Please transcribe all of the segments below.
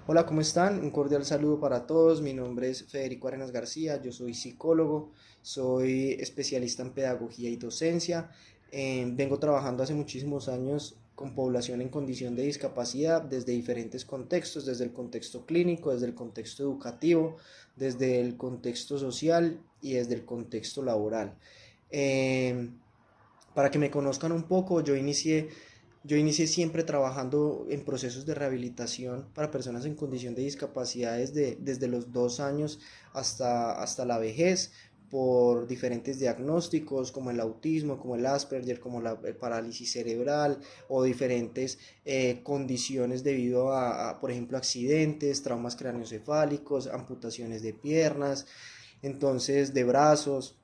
Hola, ¿cómo están? Un cordial saludo para todos. Mi nombre es Federico Arenas García, yo soy psicólogo, soy especialista en pedagogía y docencia. Vengo trabajando hace muchísimos años con población en condición de discapacidad desde diferentes contextos, desde el contexto clínico, desde el contexto educativo, desde el contexto social y desde el contexto laboral. Eh, para que me conozcan un poco, yo inicié siempre trabajando en procesos de rehabilitación para personas en condición de discapacidad desde los 2 años hasta la vejez, por diferentes diagnósticos como el autismo, como el Asperger, como la parálisis cerebral o diferentes condiciones debido por ejemplo, accidentes, traumas craneoencefálicos, amputaciones de piernas, entonces de brazos.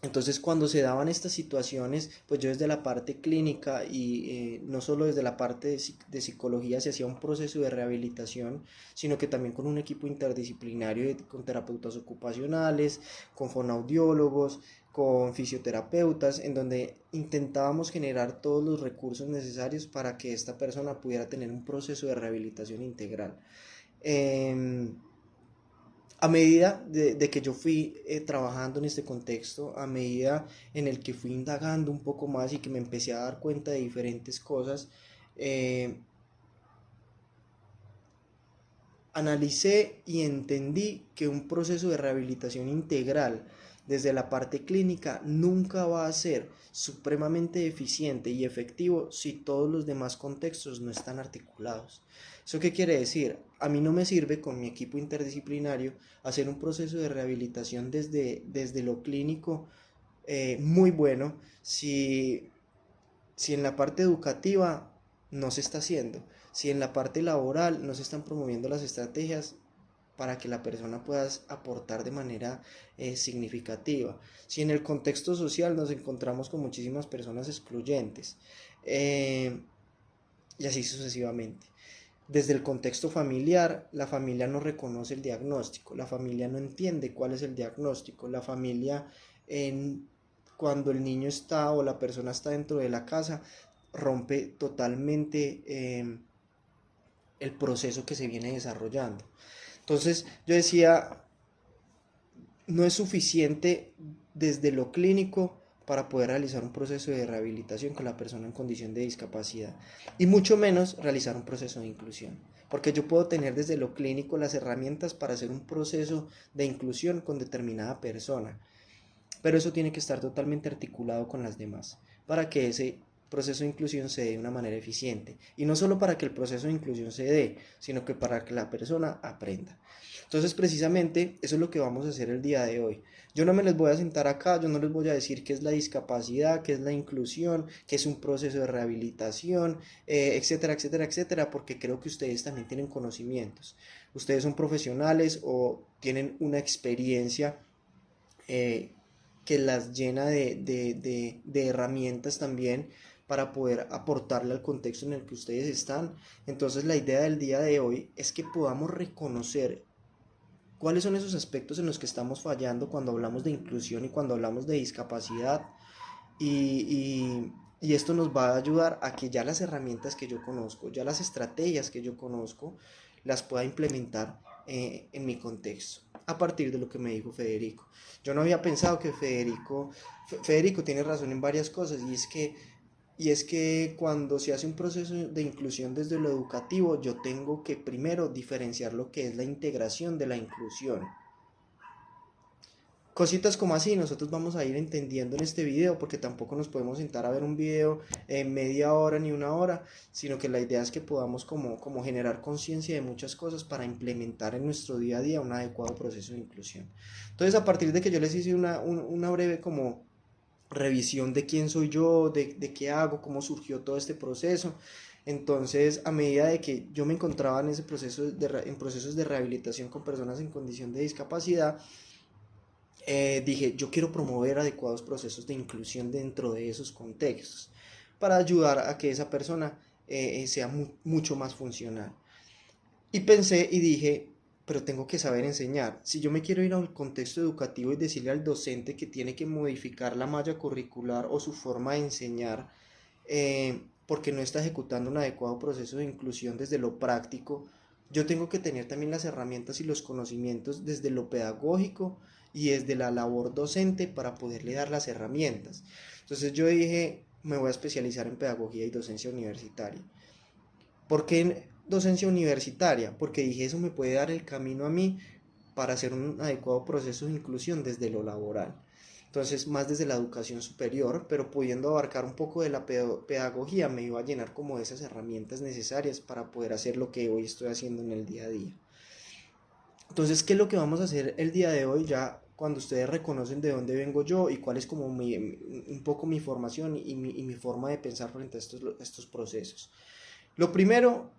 Entonces, cuando se daban estas situaciones, pues yo desde la parte clínica y no solo desde la parte de psicología se hacía un proceso de rehabilitación, sino que también con un equipo interdisciplinario con terapeutas ocupacionales, con fonoaudiólogos, con fisioterapeutas, en donde intentábamos generar todos los recursos necesarios para que esta persona pudiera tener un proceso de rehabilitación integral. Em, a medida de que yo fui trabajando en este contexto, a medida en el que fui indagando un poco más y que me empecé a dar cuenta de diferentes cosas, eh, analicé y entendí que un proceso de rehabilitación integral desde la parte clínica nunca va a ser supremamente eficiente y efectivo si todos los demás contextos no están articulados. ¿Eso qué quiere decir? A mí no me sirve con mi equipo interdisciplinario hacer un proceso de rehabilitación desde lo clínico muy bueno si en la parte educativa no se está haciendo, si en la parte laboral no se están promoviendo las estrategias para que la persona pueda aportar de manera significativa, si en el contexto social nos encontramos con muchísimas personas excluyentes, eh, y así sucesivamente. Desde el contexto familiar, la familia no reconoce el diagnóstico, la familia no entiende cuál es el diagnóstico, la familia en, cuando el niño está o la persona está dentro de la casa rompe totalmente el proceso que se viene desarrollando. Entonces yo decía, no es suficiente desde lo clínico para poder realizar un proceso de rehabilitación con la persona en condición de discapacidad y mucho menos realizar un proceso de inclusión, porque yo puedo tener desde lo clínico las herramientas para hacer un proceso de inclusión con determinada persona, pero eso tiene que estar totalmente articulado con las demás para que ese proceso de inclusión se dé de una manera eficiente. Y no solo para que el proceso de inclusión se dé, sino que para que la persona aprenda. Entonces, precisamente, eso es lo que vamos a hacer el día de hoy. Yo no me les voy a sentar acá, yo no les voy a decir qué es la discapacidad, qué es la inclusión, qué es un proceso de rehabilitación, etcétera, etcétera, etcétera, porque creo que ustedes también tienen conocimientos. Ustedes son profesionales o tienen una experiencia eh, que las llena de herramientas también para poder aportarle al contexto en el que ustedes están. Entonces la idea del día de hoy es que podamos reconocer cuáles son esos aspectos en los que estamos fallando cuando hablamos de inclusión y cuando hablamos de discapacidad y esto nos va a ayudar a que ya las herramientas que yo conozco, ya las estrategias que yo conozco, las pueda implementar en mi contexto, a partir de lo que me dijo Federico. Yo no había pensado que Federico tiene razón en varias cosas y es que cuando se hace un proceso de inclusión desde lo educativo, yo tengo que primero diferenciar lo que es la integración de la inclusión. Cositas como así nosotros vamos a ir entendiendo en este video porque tampoco nos podemos sentar a ver un video en media hora ni una hora, sino que la idea es que podamos como generar conciencia de muchas cosas para implementar en nuestro día a día un adecuado proceso de inclusión. Entonces, a partir de que yo les hice una breve como revisión de quién soy yo, de qué hago, cómo surgió todo este proceso, entonces, a medida de que yo me encontraba en ese proceso en procesos de rehabilitación con personas en condición de discapacidad, dije, yo quiero promover adecuados procesos de inclusión dentro de esos contextos para ayudar a que esa persona sea mucho más funcional. Y pensé y dije, pero tengo que saber enseñar. Si yo me quiero ir al contexto educativo y decirle al docente que tiene que modificar la malla curricular o su forma de enseñar, porque no está ejecutando un adecuado proceso de inclusión desde lo práctico, yo tengo que tener también las herramientas y los conocimientos desde lo pedagógico y desde la labor docente para poderle dar las herramientas. Entonces yo dije, me voy a especializar en pedagogía y docencia universitaria. ¿Por qué en docencia universitaria? Porque dije, eso me puede dar el camino a mí para hacer un adecuado proceso de inclusión desde lo laboral. Entonces, más desde la educación superior, pero pudiendo abarcar un poco de la pedagogía, me iba a llenar como de esas herramientas necesarias para poder hacer lo que hoy estoy haciendo en el día a día. Entonces, ¿qué es lo que vamos a hacer el día de hoy? Ya cuando ustedes reconocen de dónde vengo yo y cuál es como un poco mi formación y mi forma de pensar frente a estos procesos. Lo primero,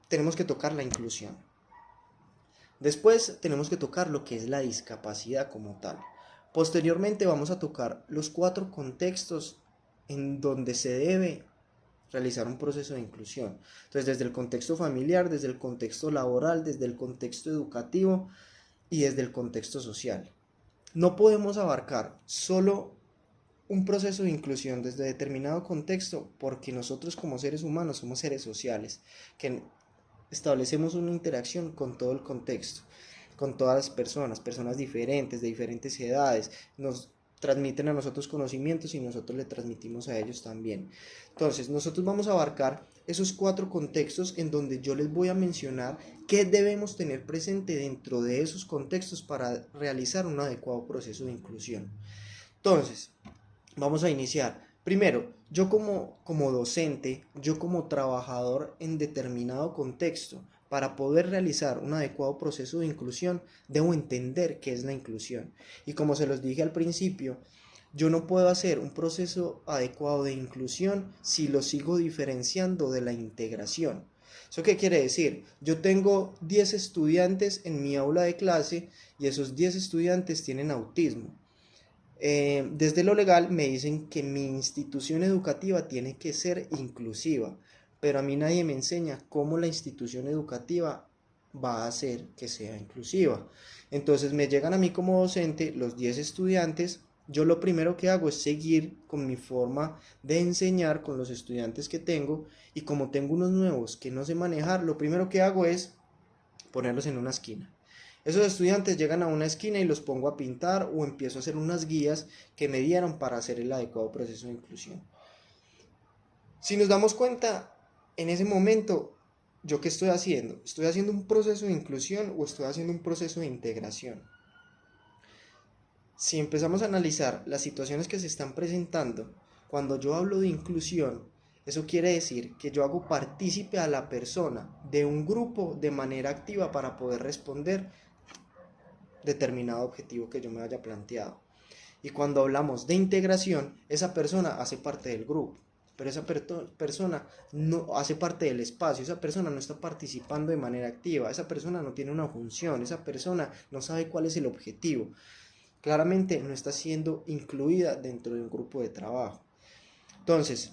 tenemos que tocar la inclusión. Después tenemos que tocar lo que es la discapacidad como tal. Posteriormente vamos a tocar los 4 contextos en donde se debe realizar un proceso de inclusión. Entonces, desde el contexto familiar, desde el contexto laboral, desde el contexto educativo y desde el contexto social. No podemos abarcar solo un proceso de inclusión desde determinado contexto porque nosotros como seres humanos somos seres sociales que establecemos una interacción con todo el contexto, con todas las personas diferentes, de diferentes edades, nos transmiten a nosotros conocimientos y nosotros le transmitimos a ellos también. Entonces, nosotros vamos a abarcar esos 4 contextos en donde yo les voy a mencionar qué debemos tener presente dentro de esos contextos para realizar un adecuado proceso de inclusión. Entonces, vamos a iniciar. Primero, yo como docente, yo como trabajador en determinado contexto, para poder realizar un adecuado proceso de inclusión, debo entender qué es la inclusión. Y como se los dije al principio, yo no puedo hacer un proceso adecuado de inclusión si lo sigo diferenciando de la integración. ¿Eso qué quiere decir? Yo tengo 10 estudiantes en mi aula de clase y esos 10 estudiantes tienen autismo. Desde lo legal me dicen que mi institución educativa tiene que ser inclusiva, pero a mí nadie me enseña cómo la institución educativa va a hacer que sea inclusiva. Entonces me llegan a mí como docente los 10 estudiantes, yo lo primero que hago es seguir con mi forma de enseñar con los estudiantes que tengo y como tengo unos nuevos que no sé manejar, lo primero que hago es ponerlos en una esquina. Esos estudiantes llegan a una esquina y los pongo a pintar o empiezo a hacer unas guías que me dieron para hacer el adecuado proceso de inclusión. Si nos damos cuenta, en ese momento, ¿yo qué estoy haciendo? ¿Estoy haciendo un proceso de inclusión o estoy haciendo un proceso de integración? Si empezamos a analizar las situaciones que se están presentando, cuando yo hablo de inclusión, eso quiere decir que yo hago partícipe a la persona de un grupo de manera activa para poder responder determinado objetivo que yo me haya planteado. Y cuando hablamos de integración, esa persona hace parte del grupo, pero esa persona no hace parte del espacio, esa persona no está participando de manera activa, esa persona no tiene una función, esa persona no sabe cuál es el objetivo. Claramente no está siendo incluida dentro de un grupo de trabajo. Entonces,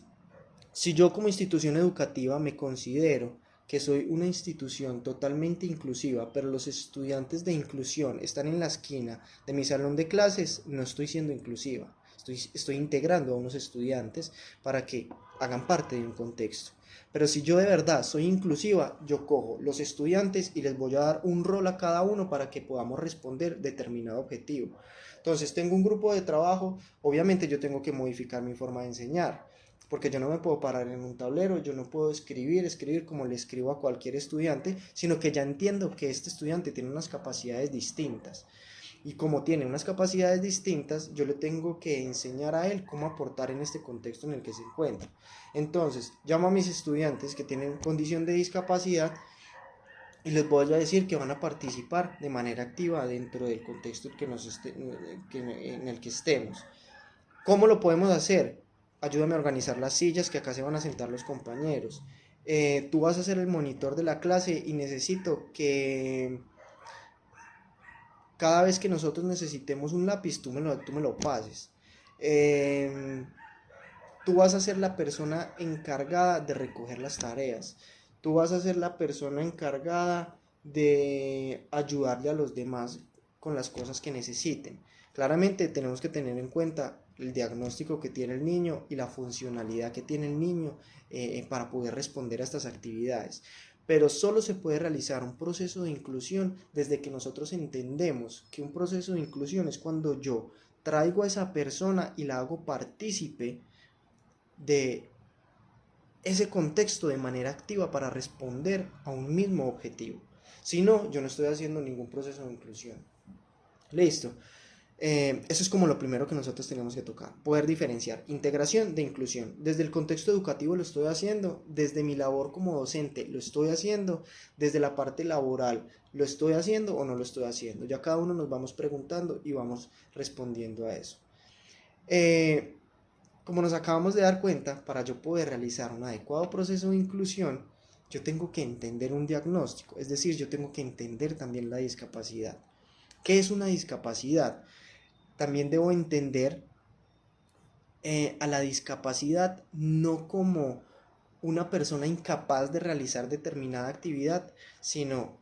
si yo como institución educativa me considero que soy una institución totalmente inclusiva, pero los estudiantes de inclusión están en la esquina de mi salón de clases, no estoy siendo inclusiva. Estoy integrando a unos estudiantes para que hagan parte de un contexto. Pero si yo de verdad soy inclusiva, yo cojo los estudiantes y les voy a dar un rol a cada uno para que podamos responder determinado objetivo. Entonces tengo un grupo de trabajo, obviamente yo tengo que modificar mi forma de enseñar porque yo no me puedo parar en un tablero, yo no puedo escribir como le escribo a cualquier estudiante, sino que ya entiendo que este estudiante tiene unas capacidades distintas. Y como tiene unas capacidades distintas, yo le tengo que enseñar a él cómo aportar en este contexto en el que se encuentra. Entonces, llamo a mis estudiantes que tienen condición de discapacidad y les voy a decir que van a participar de manera activa dentro del contexto en el que estemos. ¿Cómo lo podemos hacer? Ayúdame a organizar las sillas que acá se van a sentar los compañeros. Tú vas a ser el monitor de la clase y necesito que cada vez que nosotros necesitemos un lápiz, tú me lo pases. Tú vas a ser la persona encargada de recoger las tareas. Tú vas a ser la persona encargada de ayudarle a los demás con las cosas que necesiten. Claramente tenemos que tener en cuenta el diagnóstico que tiene el niño y la funcionalidad que tiene el niño para poder responder a estas actividades. pero solo se puede realizar un proceso de inclusión desde que nosotros entendemos que un proceso de inclusión es cuando yo traigo a esa persona y la hago partícipe de ese contexto de manera activa para responder a un mismo objetivo. Si no, yo no estoy haciendo ningún proceso de inclusión. Listo. Eso es como lo primero que nosotros tenemos que tocar, poder diferenciar integración de inclusión. Desde el contexto educativo lo estoy haciendo, desde mi labor como docente lo estoy haciendo, desde la parte laboral lo estoy haciendo o no lo estoy haciendo. Ya cada uno nos vamos preguntando y vamos respondiendo a eso. Como nos acabamos de dar cuenta, para yo poder realizar un adecuado proceso de inclusión, yo tengo que entender un diagnóstico, es decir, yo tengo que entender también la discapacidad. ¿Qué es una discapacidad? También debo entender a la discapacidad no como una persona incapaz de realizar determinada actividad, sino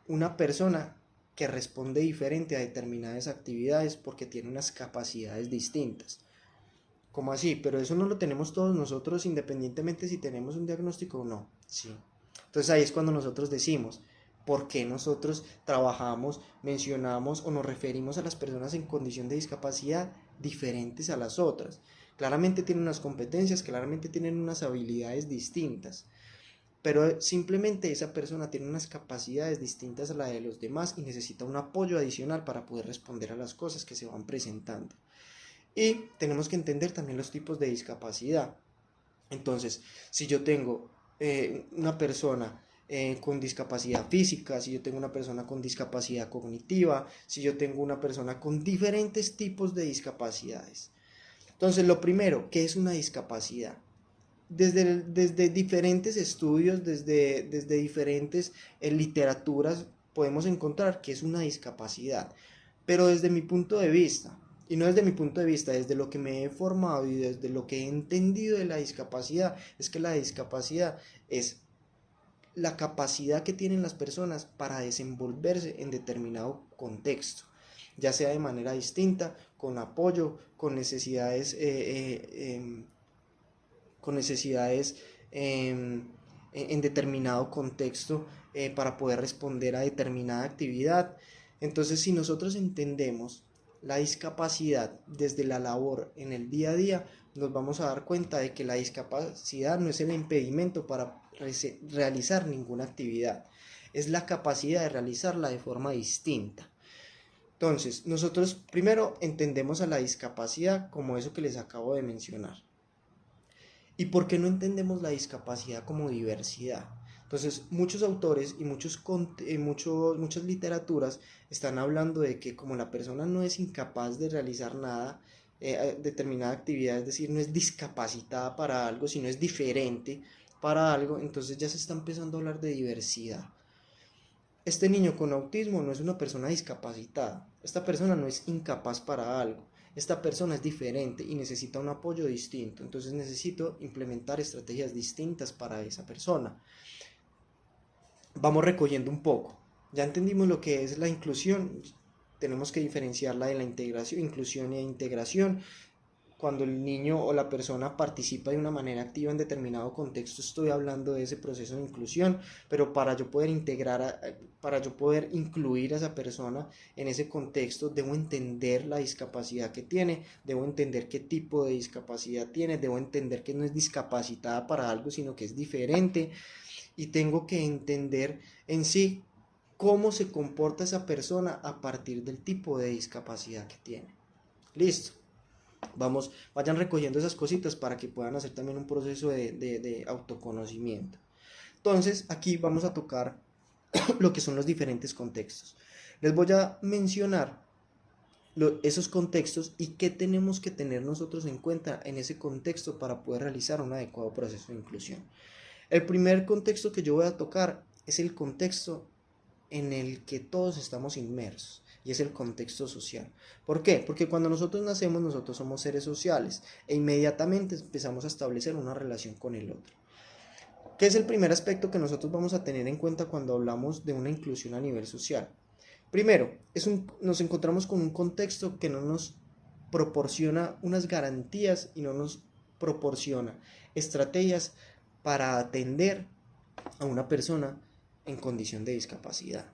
una persona que responde diferente a determinadas actividades porque tiene unas capacidades distintas. ¿Cómo así? Pero eso no lo tenemos todos nosotros independientemente si tenemos un diagnóstico o no. Sí. Entonces ahí es cuando nosotros decimos, ¿por qué nosotros trabajamos, mencionamos o nos referimos a las personas en condición de discapacidad diferentes a las otras? Claramente tienen unas competencias, claramente tienen unas habilidades distintas, pero simplemente esa persona tiene unas capacidades distintas a la de los demás y necesita un apoyo adicional para poder responder a las cosas que se van presentando. Y tenemos que entender también los tipos de discapacidad. Entonces, si yo tengo una persona con discapacidad física, si yo tengo una persona con discapacidad cognitiva, si yo tengo una persona con diferentes tipos de discapacidades. Entonces, lo primero, ¿qué es una discapacidad? Desde diferentes estudios, desde diferentes literaturas, podemos encontrar que es una discapacidad. Pero desde mi punto de vista, y no desde mi punto de vista, desde lo que me he formado y desde lo que he entendido de la discapacidad, es que la discapacidad es la capacidad que tienen las personas para desenvolverse en determinado contexto, ya sea de manera distinta, con apoyo, con necesidades en determinado contexto para poder responder a determinada actividad. Entonces, si nosotros entendemos la discapacidad desde la labor en el día a día, nos vamos a dar cuenta de que la discapacidad no es el impedimento para realizar ninguna actividad, es la capacidad de realizarla de forma distinta. Entonces, nosotros primero entendemos a la discapacidad como eso que les acabo de mencionar. ¿Y por qué no entendemos la discapacidad como diversidad? Entonces, muchos autores y muchas literaturas están hablando de que como la persona no es incapaz de realizar nada, determinada actividad, es decir, no es discapacitada para algo, sino es diferente para algo, entonces ya se está empezando a hablar de diversidad. Este niño con autismo no es una persona discapacitada, esta persona no es incapaz para algo, esta persona es diferente y necesita un apoyo distinto, entonces necesito implementar estrategias distintas para esa persona. Vamos recogiendo un poco, ya entendimos lo que es la inclusión, tenemos que diferenciarla de la integración, inclusión e integración. Cuando el niño o la persona participa de una manera activa en determinado contexto, estoy hablando de ese proceso de inclusión, pero para yo poder para yo poder incluir a esa persona en ese contexto, debo entender la discapacidad que tiene, debo entender qué tipo de discapacidad tiene, debo entender que no es discapacitada para algo, sino que es diferente, y tengo que entender en sí cómo se comporta esa persona a partir del tipo de discapacidad que tiene. Listo. Vayan recogiendo esas cositas para que puedan hacer también un proceso de autoconocimiento. Entonces, aquí vamos a tocar lo que son los diferentes contextos. Les voy a mencionar esos contextos y qué tenemos que tener nosotros en cuenta en ese contexto para poder realizar un adecuado proceso de inclusión. El primer contexto que yo voy a tocar es el contexto en el que todos estamos inmersos, y es el contexto social. ¿Por qué? Porque cuando nosotros nacemos, nosotros somos seres sociales e inmediatamente empezamos a establecer una relación con el otro. ¿Qué es el primer aspecto que nosotros vamos a tener en cuenta cuando hablamos de una inclusión a nivel social? Primero, nos encontramos con un contexto que no nos proporciona unas garantías y no nos proporciona estrategias para atender a una persona en condición de discapacidad.